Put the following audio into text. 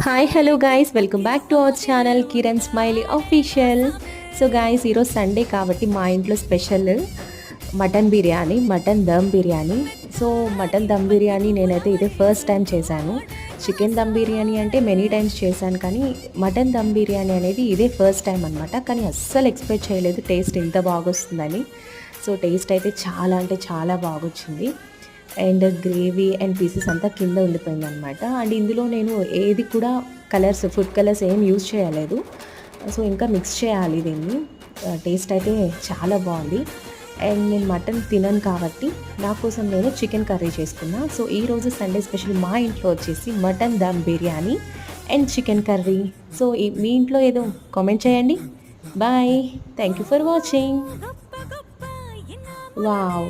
Hi hello guys welcome back to our channel Kiran smiley official. So guys ఈరోజు Sunday కాబట్టి మా ఇంట్లో special mutton biryani, mutton dum biryani. So mutton dum biryani నేనైతే ఇదే ఫస్ట్ టైం చేశాను. చికెన్ దమ్ బిర్యానీ అంటే మెనీ టైమ్స్ చేశాను, కానీ మటన్ దమ్ బిర్యానీ అనేది ఇదే ఫస్ట్ టైం అనమాట. కానీ అస్సలు ఎక్స్పెక్ట్ చేయలేదు టేస్ట్ ఇంత బాగొస్తుందని. సో టేస్ట్ అయితే చాలా అంటే చాలా బాగొచ్చింది. అండ్ గ్రేవీ అండ్ పీసెస్ అంతా కింద ఉండిపోయింది అనమాట. అండ్ ఇందులో నేను ఏది కూడా ఫుడ్ కలర్స్ ఏం యూజ్ చేయలేదు. సో ఇంకా మిక్స్ చేయాలి దీన్ని. టేస్ట్ అయితే చాలా బాగుంది. అండ్ నేను మటన్ తినను కాబట్టి నా కోసం నేను చికెన్ కర్రీ చేసుకున్నా. సో ఈరోజు సండే స్పెషల్ మా ఇంట్లో వచ్చేసి mutton dum biryani and chicken curry. So మీ ఇంట్లో ఏదో కామెంట్ చేయండి. Bye, thank you for watching. Wow.